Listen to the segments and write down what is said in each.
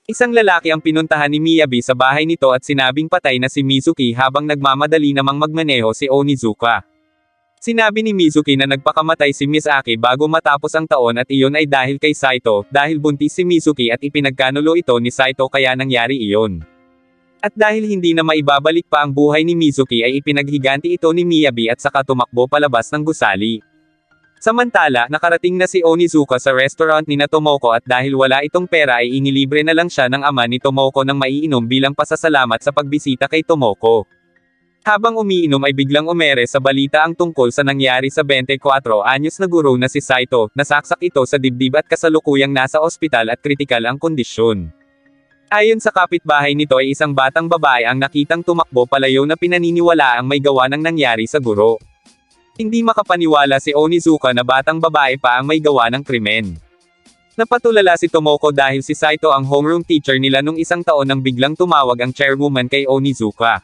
Isang lalaki ang pinuntahan ni Miyabi sa bahay nito at sinabing patay na si Mizuki habang nagmamadali namang magmaneho si Onizuka. Sinabi ni Mizuki na nagpakamatay si Misaki bago matapos ang taon at iyon ay dahil kay Saito, dahil buntis si Mizuki at ipinagkanulo ito ni Saito kaya nangyari iyon. At dahil hindi na maibabalik pa ang buhay ni Mizuki ay ipinaghiganti ito ni Miyabi at saka tumakbo palabas ng gusali. Samantala, nakarating na si Onizuka sa restaurant ni Tomoko at dahil wala itong pera ay inilibre na lang siya ng ama ni Tomoko ng maiinom bilang pasasalamat sa pagbisita kay Tomoko. Habang umiinom ay biglang umere sa balita ang tungkol sa nangyari sa 24 anyos na guro na si Saito, nasaksak ito sa dibdib at kasalukuyang nasa ospital at kritikal ang kondisyon. Ayon sa kapitbahay nito ay isang batang babae ang nakitang tumakbo palayo na pinaniniwala ang may gawa ng nangyari sa guro. Hindi makapaniwala si Onizuka na batang babae pa ang may gawa ng krimen. Napatulala si Tomoko dahil si Saito ang homeroom teacher nila nung isang taon nang biglang tumawag ang chairwoman kay Onizuka.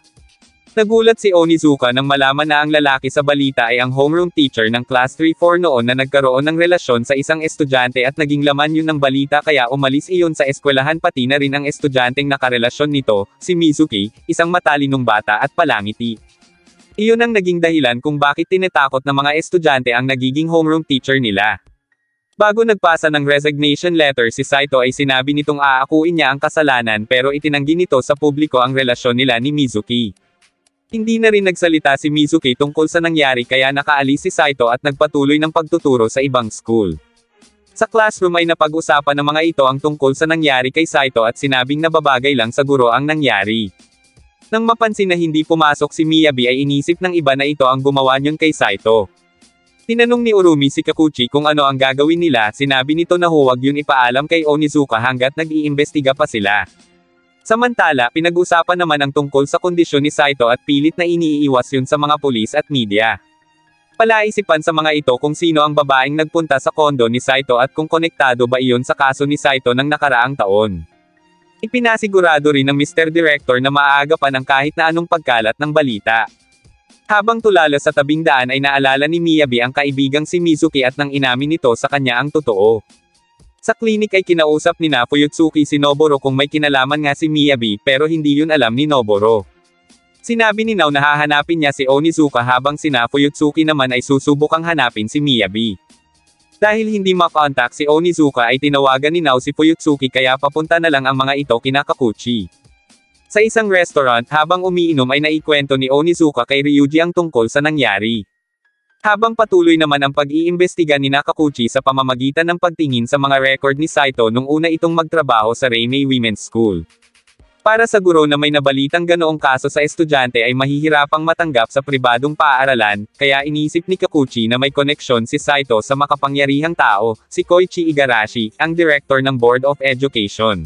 Nagulat si Onizuka nang malaman na ang lalaki sa balita ay ang homeroom teacher ng class 3-4 noon na nagkaroon ng relasyon sa isang estudyante at naging laman yun ng balita kaya umalis iyon sa eskwelahan pati na rin ang estudyanteng nakarelasyon nito, si Mizuki, isang matalinong bata at palangiti. Iyon ang naging dahilan kung bakit tinatakot ng mga estudyante ang nagiging homeroom teacher nila. Bago nagpasa ng resignation letter si Saito ay sinabi nitong aakuin niya ang kasalanan pero itinanggi nito sa publiko ang relasyon nila ni Mizuki. Hindi na rin nagsalita si Mizuki tungkol sa nangyari kaya nakaalis si Saito at nagpatuloy ng pagtuturo sa ibang school. Sa classroom ay napag-usapan ng mga ito ang tungkol sa nangyari kay Saito at sinabing nababagay lang sa guro ang nangyari. Nang mapansin na hindi pumasok si Miyabi ay inisip ng iba na ito ang gumawa niyon kay Saito. Tinanong ni Urumi si Kakuchi kung ano ang gagawin nila, sinabi nito na huwag yun ipaalam kay Onizuka hanggat nag-iimbestiga pa sila. Samantala, pinag-usapan naman ang tungkol sa kondisyon ni Saito at pilit na iniiwas yun sa mga pulis at media. Palaisipan sa mga ito kung sino ang babaeng nagpunta sa kondo ni Saito at kung konektado ba iyon sa kaso ni Saito ng nakaraang taon. Ipinasigurado rin ng Mr. Director na maaagapan ang kahit na anong pagkalat ng balita. Habang tulala sa tabing daan ay naalala ni Miyabi ang kaibigang si Mizuki at nang inamin nito sa kanya ang totoo. Sa klinik ay kinausap ni Fuyutsuki si Noboro kung may kinalaman nga si Miyabi pero hindi yun alam ni Noboro. Sinabi ni Nao na hahanapin niya si Onizuka habang si Fuyutsuki naman ay susubukang hanapin si Miyabi. Dahil hindi makontak si Onizuka ay tinawagan ni Nao si Fuyutsuki kaya papunta na lang ang mga ito kina Kakuchi. Sa isang restaurant habang umiinom ay naikwento ni Onizuka kay Ryuji ang tungkol sa nangyari. Habang patuloy naman ang pag-iimbestiga ni Kakuchi sa pamamagitan ng pagtingin sa mga record ni Saito nung una itong magtrabaho sa Reimei Women's School. Para sa guro na may nabalitang ganoong kaso sa estudyante ay mahihirapang matanggap sa pribadong paaralan, kaya inisip ni Kakuchi na may koneksyon si Saito sa makapangyarihang tao, si Koichi Igarashi, ang director ng Board of Education.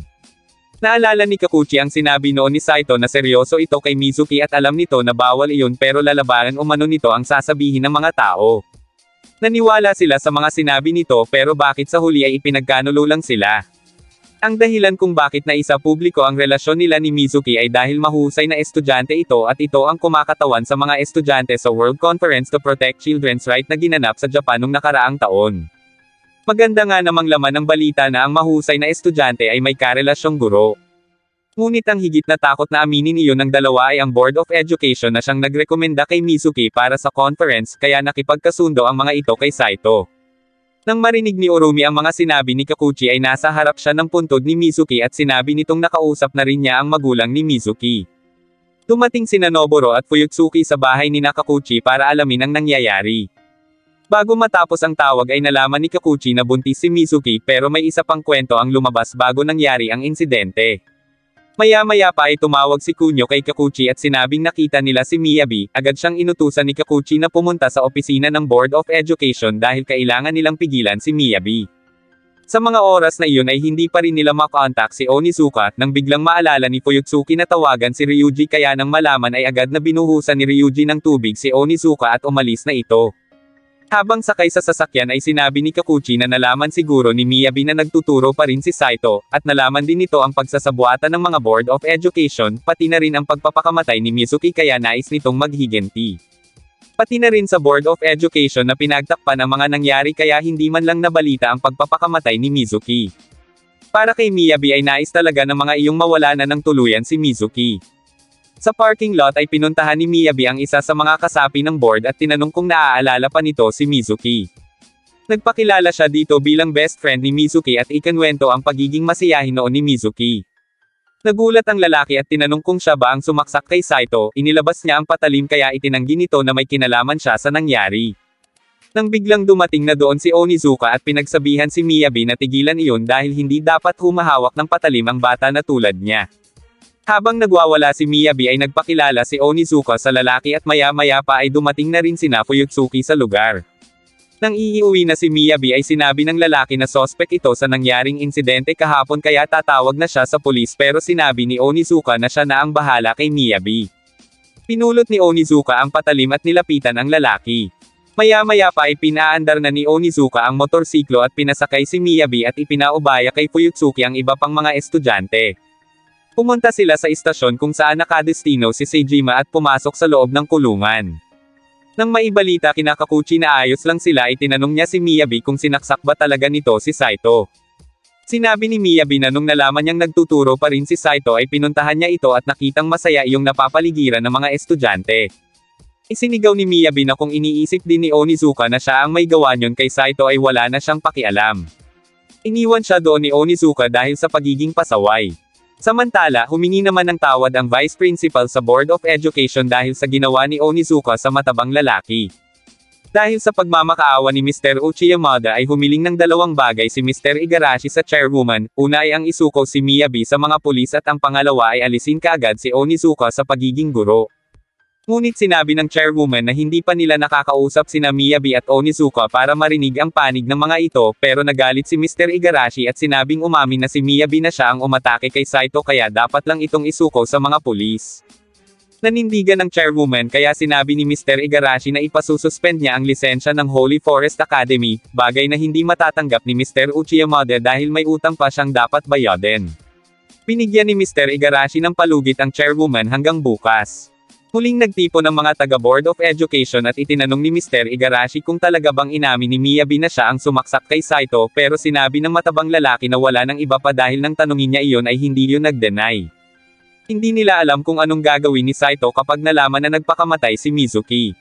Naalala ni Kakuchi ang sinabi noon ni Saito na seryoso ito kay Mizuki at alam nito na bawal iyon pero lalabanan umano nito ang sasabihin ng mga tao. Naniwala sila sa mga sinabi nito pero bakit sa huli ay ipinagkanulo lang sila. Ang dahilan kung bakit naisa publiko ang relasyon nila ni Mizuki ay dahil mahusay na estudyante ito at ito ang kumakatawan sa mga estudyante sa World Conference to Protect Children's Rights na ginanap sa Japan nung nakaraang taon. Maganda nga namang laman ng balita na ang mahusay na estudyante ay may karelasyong guro. Ngunit ang higit na takot na aminin iyon ng dalawa ay ang Board of Education na siyang nagrekomenda kay Mizuki para sa conference kaya nakipagkasundo ang mga ito kay Saito. Nang marinig ni Urumi ang mga sinabi ni Kakuchi ay nasa harap siya ng puntod ni Mizuki at sinabi nitong nakausap na rin niya ang magulang ni Mizuki. Dumating sina Noboro at Fuyutsuki sa bahay ni Kakuchi para alamin ang nangyayari. Bago matapos ang tawag ay nalaman ni Kakuchi na buntis si Mizuki pero may isa pang kwento ang lumabas bago nangyari ang insidente. Maya-maya pa ay tumawag si Kunyo kay Kakuchi at sinabing nakita nila si Miyabi, agad siyang inutusan ni Kakuchi na pumunta sa opisina ng Board of Education dahil kailangan nilang pigilan si Miyabi. Sa mga oras na iyon ay hindi pa rin nila makontak si Onizuka, nang biglang maalala ni Fuyutsuki na tawagan si Ryuji kaya nang malaman ay agad na binuhusan ni Ryuji ng tubig si Onizuka at umalis na ito. Habang sakay sa sasakyan ay sinabi ni Kakuchi na nalaman siguro ni Miyabi na nagtuturo pa rin si Saito, at nalaman din nito ang pagsasabuatan ng mga Board of Education, pati na rin ang pagpapakamatay ni Mizuki kaya nais nitong maghiganti. Pati na rin sa Board of Education na pinagtakpan ang mga nangyari kaya hindi man lang nabalita ang pagpapakamatay ni Mizuki. Para kay Miyabi ay nais talaga ng mga iyong mawala na ng tuluyan si Mizuki. Sa parking lot ay pinuntahan ni Miyabi ang isa sa mga kasapi ng board at tinanong kung naaalala pa nito si Mizuki. Nagpakilala siya dito bilang best friend ni Mizuki at ikinwento ang pagiging masiyahin noon ni Mizuki. Nagulat ang lalaki at tinanong kung siya ba ang sumaksak kay Saito, inilabas niya ang patalim kaya itinanggi nito na may kinalaman siya sa nangyari. Nang biglang dumating na doon si Onizuka at pinagsabihan si Miyabi na tigilan iyon dahil hindi dapat humahawak ng patalim ang bata na tulad niya. Habang nagwawala si Miyabi ay nagpakilala si Onizuka sa lalaki at maya-maya pa ay dumating na rin sina Fuyutsuki sa lugar. Nang iiuwi na si Miyabi ay sinabi ng lalaki na sospek ito sa nangyaring insidente kahapon kaya tatawag na siya sa pulis pero sinabi ni Onizuka na siya na ang bahala kay Miyabi. Pinulot ni Onizuka ang patalim at nilapitan ang lalaki. Maya-maya pa ay pinaandar na ni Onizuka ang motorsiklo at pinasakay si Miyabi at ipinaubaya kay Fuyutsuki ang iba pang mga estudyante. Pumunta sila sa istasyon kung saan nakadestino si Seijima at pumasok sa loob ng kulungan. Nang maibalita kina Kakuchi na ayos lang sila ay tinanong niya si Miyabi kung sinaksak ba talaga nito si Saito. Sinabi ni Miyabi na nung nalaman niyang nagtuturo pa rin si Saito ay pinuntahan niya ito at nakitang masaya iyong napapaligiran ng mga estudyante. Isinigaw ni Miyabi na kung iniisip din ni Onizuka na siya ang may gawa niyon kay Saito ay wala na siyang pakialam. Iniwan siya doon ni Onizuka dahil sa pagiging pasaway. Samantala, humingi naman ng tawad ang Vice Principal sa Board of Education dahil sa ginawa ni Onizuka sa matabang lalaki. Dahil sa pagmamakaawa ni Mr. Uchiyamada ay humiling ng dalawang bagay si Mr. Igarashi sa chairwoman, una ay ang isuko si Miyabi sa mga pulis at ang pangalawa ay alisin kaagad si Onizuka sa pagiging guro. Ngunit sinabi ng chairwoman na hindi pa nila nakakausap sina Miyabi at Onizuka para marinig ang panig ng mga ito, pero nagalit si Mr. Igarashi at sinabing umamin na si Miyabi na siya ang umatake kay Saito kaya dapat lang itong isuko sa mga pulis. Nanindigan ng chairwoman kaya sinabi ni Mr. Igarashi na ipasususpend niya ang lisensya ng Holy Forest Academy, bagay na hindi matatanggap ni Mr. Uchiyamada dahil may utang pa siyang dapat bayaden. Binigyan ni Mr. Igarashi ng palugit ang chairwoman hanggang bukas. Muling nagtipo ng mga taga-Board of Education at itinanong ni Mr. Igarashi kung talaga bang inamin ni Miyabi na siya ang sumaksak kay Saito pero sinabi ng matabang lalaki na wala nang iba pa dahil nang tanungin niya iyon ay hindi yun nag-deny. Hindi nila alam kung anong gagawin ni Saito kapag nalaman na nagpakamatay si Mizuki.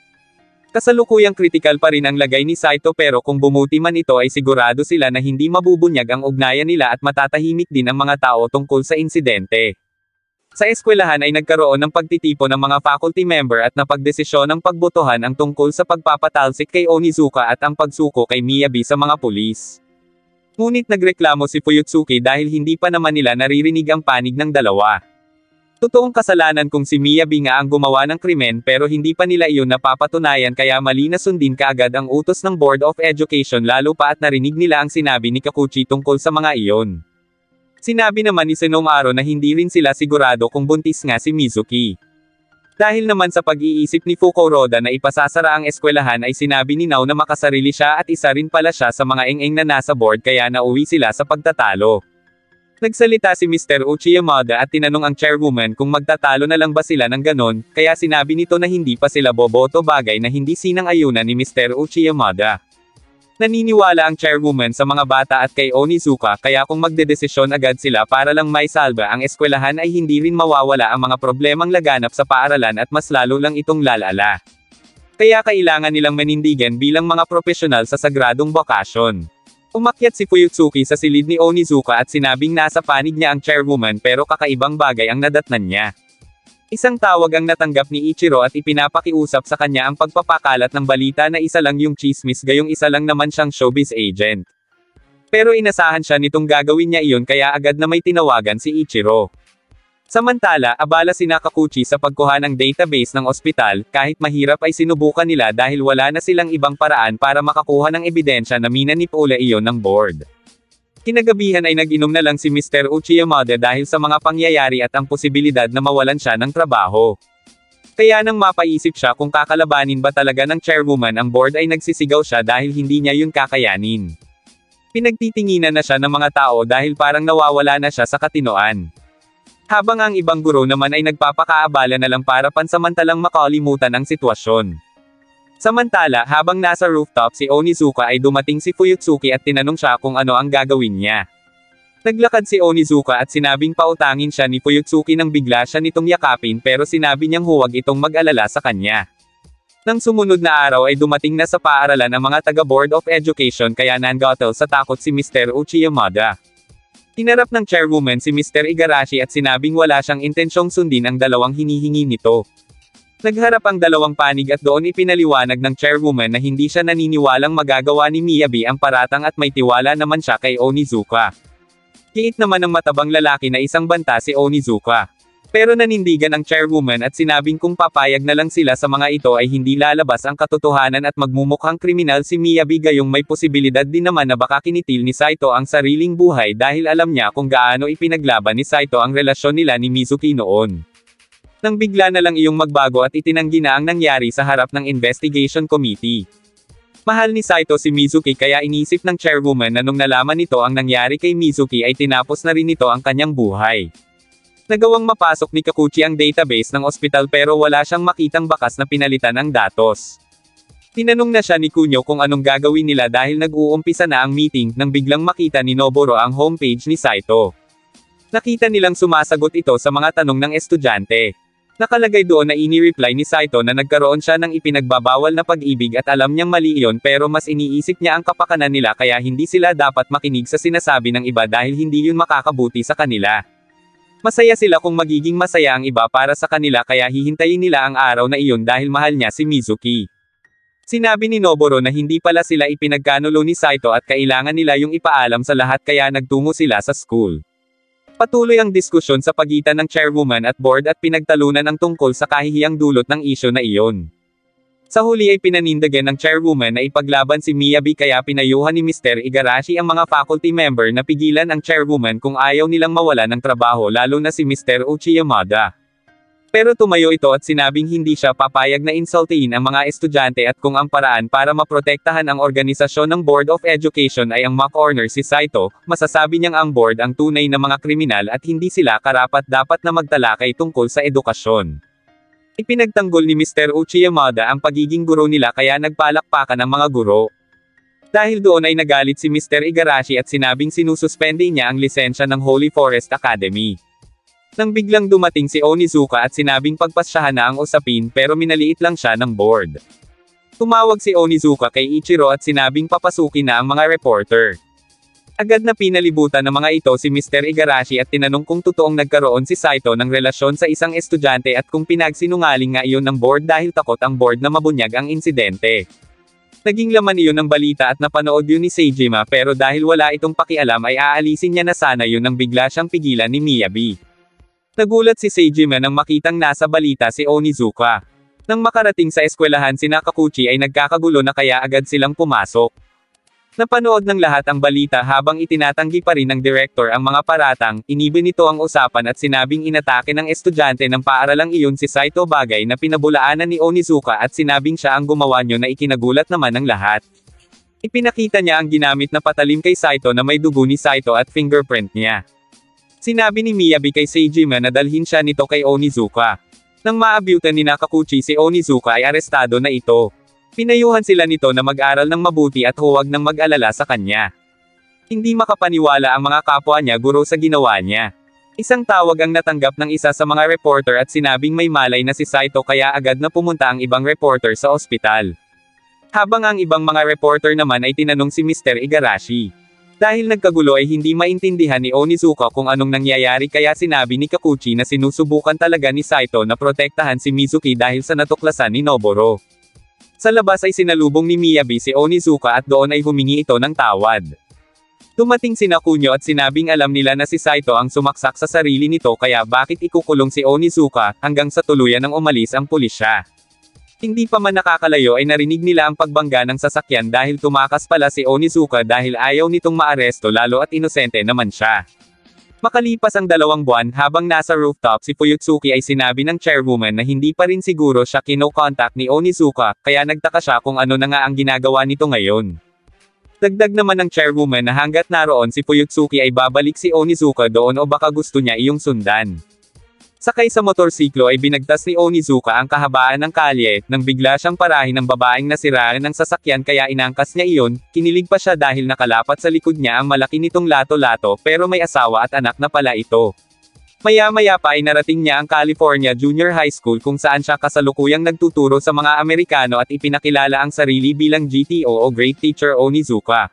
Kasalukuyang kritikal pa rin ang lagay ni Saito pero kung bumuti man ito ay sigurado sila na hindi mabubunyag ang ugnayan nila at matatahimik din ang mga tao tungkol sa insidente. Sa eskwelahan ay nagkaroon ng pagtitipo ng mga faculty member at napagdesisyon ng pagbotohan ang tungkol sa pagpapatalsik kay Onizuka at ang pagsuko kay Miyabi sa mga pulis. Ngunit nagreklamo si Fuyutsuki dahil hindi pa naman nila naririnig ang panig ng dalawa. Totoong kasalanan kung si Miyabi nga ang gumawa ng krimen pero hindi pa nila iyon napapatunayan kaya mali na sundin kaagad ang utos ng Board of Education lalo pa at narinig nila ang sinabi ni Kakuchi tungkol sa mga iyon. Sinabi naman ni Senomaro na hindi rin sila sigurado kung buntis nga si Mizuki. Dahil naman sa pag-iisip ni Fukuroda na ipasasara ang eskwelahan ay sinabi ni Nao na makasarili siya at isa rin pala siya sa mga eng-eng na nasa board kaya nauwi sila sa pagtatalo. Nagsalita si Mr. Uchiyamada at tinanong ang chairwoman kung magtatalo na lang ba sila ng ganon, kaya sinabi nito na hindi pa sila boboto bagay na hindi sinang-ayunan ni Mr. Uchiyamada. Naniniwala ang chairwoman sa mga bata at kay Onizuka kaya kung magdedesisyon agad sila para lang maisalba ang eskwelahan ay hindi rin mawawala ang mga problemang laganap sa paaralan at mas lalo lang itong lalala. Kaya kailangan nilang manindigan bilang mga profesional sa sagradong bokasyon. Umakyat si Fuyutsuki sa silid ni Onizuka at sinabing nasa panig niya ang chairwoman pero kakaibang bagay ang nadatnan niya. Isang tawag ang natanggap ni Ichiro at ipinapakiusap sa kanya ang pagpapakalat ng balita na isa lang yung chismis gayong isa lang naman siyang showbiz agent. Pero inasahan siya nitong gagawin niya iyon kaya agad na may tinawagan si Ichiro. Samantala, abala sina Kakuchi sa pagkuha ng database ng ospital, kahit mahirap ay sinubukan nila dahil wala na silang ibang paraan para makakuha ng ebidensya na minanip ula iyon ng board. Kinagabihan ay nag-inom na lang si Mr. Uchiyamada dahil sa mga pangyayari at ang posibilidad na mawalan siya ng trabaho. Kaya nang mapaisip siya kung kakalabanin ba talaga ng chairwoman ang board ay nagsisigaw siya dahil hindi niya yun kakayanin. Pinagtitinginan na siya ng mga tao dahil parang nawawala na siya sa katinoan. Habang ang ibang guro naman ay nagpapakaabala na lang para pansamantalang makalimutan ang sitwasyon. Samantala, habang nasa rooftop si Onizuka ay dumating si Fuyutsuki at tinanong siya kung ano ang gagawin niya. Naglakad si Onizuka at sinabing pautangin siya ni Fuyutsuki nang bigla siya nitong yakapin pero sinabi niyang huwag itong mag-alala sa kanya. Nang sumunod na araw ay dumating na sa paaralan ang mga taga-Board of Education kaya nangatal sa takot si Mr. Uchiyamada. Hinarap ng chairwoman si Mr. Igarashi at sinabing wala siyang intensyong sundin ang dalawang hinihingi nito. Nagharap ang dalawang panig at doon ipinaliwanag ng chairwoman na hindi siya naniniwalang magagawa ni Miyabi ang paratang at may tiwala naman siya kay Onizuka. Kiit naman ng matabang lalaki na isang banta si Onizuka. Pero nanindigan ang chairwoman at sinabing kung papayag na lang sila sa mga ito ay hindi lalabas ang katotohanan at magmumukhang kriminal si Miyabi gayong may posibilidad din naman na baka kinitil ni Saito ang sariling buhay dahil alam niya kung gaano ipinaglaban ni Saito ang relasyon nila ni Mizuki noon. Nang bigla na lang iyong magbago at itinanggi na ang nangyari sa harap ng investigation committee. Mahal ni Saito si Mizuki kaya inisip ng chairwoman na nung nalaman nito ang nangyari kay Mizuki ay tinapos na rin nito ang kanyang buhay. Nagawang mapasok ni Kakuchi ang database ng ospital pero wala siyang makitang bakas na pinalitan ang datos. Tinanong na siya ni Kunyo kung anong gagawin nila dahil nag-uumpisa na ang meeting nang biglang makita ni Noboro ang homepage ni Saito. Nakita nilang sumasagot ito sa mga tanong ng estudyante. Nakalagay doon na ini-reply ni Saito na nagkaroon siya ng ipinagbabawal na pag-ibig at alam niyang mali iyon pero mas iniisip niya ang kapakanan nila kaya hindi sila dapat makinig sa sinasabi ng iba dahil hindi yun makakabuti sa kanila. Masaya sila kung magiging masaya ang iba para sa kanila kaya hihintayin nila ang araw na iyon dahil mahal niya si Mizuki. Sinabi ni Noboro na hindi pala sila ipinagkanulo ni Saito at kailangan nila yung ipaalam sa lahat kaya nagtungo sila sa school. Patuloy ang diskusyon sa pagitan ng chairwoman at board at pinagtalunan ang tungkol sa kahihiyang dulot ng isyu na iyon. Sa huli ay pinanindigan ng chairwoman na ipaglaban si Miyabi kaya pinayuhan ni Mr. Igarashi ang mga faculty member na pigilan ang chairwoman kung ayaw nilang mawala ng trabaho lalo na si Mr. Uchiyamada. Pero tumayo ito at sinabing hindi siya papayag na insultiin ang mga estudyante at kung ang paraan para maprotektahan ang organisasyon ng Board of Education ay ang ma-corner si Saito, masasabi niyang ang board ang tunay na mga kriminal at hindi sila karapat-dapat na magtalakay tungkol sa edukasyon. Ipinagtanggol ni Mr. Uchiyamada ang pagiging guro nila kaya nagpalakpakan ang mga guro. Dahil doon ay nagalit si Mr. Igarashi at sinabing sinususpende niya ang lisensya ng Holy Forest Academy. Nang biglang dumating si Onizuka at sinabing pagpasyahan na ang usapin pero minaliit lang siya ng board. Tumawag si Onizuka kay Ichiro at sinabing papasukin na ang mga reporter. Agad na pinalibutan ng mga ito si Mr. Igarashi at tinanong kung totoong nagkaroon si Saito ng relasyon sa isang estudyante at kung pinagsinungaling nga iyon ng board dahil takot ang board na mabunyag ang insidente. Naging laman iyon ng balita at napanood yun ni Seijima pero dahil wala itong pakialam ay aalisin niya na sana yun nang bigla siyang pigilan ni Miyabi. Nagulat si Seijima nang makitang nasa balita si Onizuka. Nang makarating sa eskwelahan si Kakuchi ay nagkakagulo na kaya agad silang pumasok. Napanood ng lahat ang balita habang itinatanggi pa rin ng director ang mga paratang, inibin nito ang usapan at sinabing inatake ng estudyante ng paaralang iyon si Saito bagay na pinabulaanan ni Onizuka at sinabing siya ang gumawa nyo na ikinagulat naman ng lahat. Ipinakita niya ang ginamit na patalim kay Saito na may dugo ni Saito at fingerprint niya. Sinabi ni Miyabi kay Seijima na dalhin siya nito kay Onizuka. Nang maabyutan ni Kakuchi si Onizuka ay arestado na ito. Pinayuhan sila nito na mag-aral ng mabuti at huwag nang mag-alala sa kanya. Hindi makapaniwala ang mga kapwa niya guro sa ginawa niya. Isang tawag ang natanggap ng isa sa mga reporter at sinabing may malay na si Saito kaya agad na pumunta ang ibang reporter sa ospital. Habang ang ibang mga reporter naman ay tinanong si Mr. Igarashi. Dahil nagkagulo ay hindi maintindihan ni Onizuka kung anong nangyayari kaya sinabi ni Kakuchi na sinusubukan talaga ni Saito na protektahan si Mizuki dahil sa natuklasan ni Noboro. Sa labas ay sinalubong ni Miyabi si Onizuka at doon ay humingi ito ng tawad. Dumating sina Kunyo at sinabing alam nila na si Saito ang sumaksak sa sarili nito kaya bakit ikukulong si Onizuka, hanggang sa tuluyan ng umalis ang pulisya. Hindi pa man nakakalayo ay narinig nila ang pagbangga ng sasakyan dahil tumakas pala si Onizuka dahil ayaw nitong maaresto lalo at inosente naman siya. Makalipas ang 2 buwan habang nasa rooftop si Fuyutsuki ay sinabi ng chairwoman na hindi pa rin siguro siya kino-contact ni Onizuka, kaya nagtaka siya kung ano na nga ang ginagawa nito ngayon. Dagdag naman ng chairwoman na hanggat naroon si Fuyutsuki ay babalik si Onizuka doon o baka gusto niya iyong sundan. Sakay sa motorsiklo ay binagtas ni Onizuka ang kahabaan ng kalye, nang bigla siyang parahin ng babaeng nasiraan ng sasakyan kaya inangkas niya iyon, kinilig pa siya dahil nakalapat sa likod niya ang malaki nitong lato-lato pero may asawa at anak na pala ito. Maya-maya pa ay narating niya ang California Junior High School kung saan siya kasalukuyang nagtuturo sa mga Amerikano at ipinakilala ang sarili bilang GTO o Great Teacher Onizuka.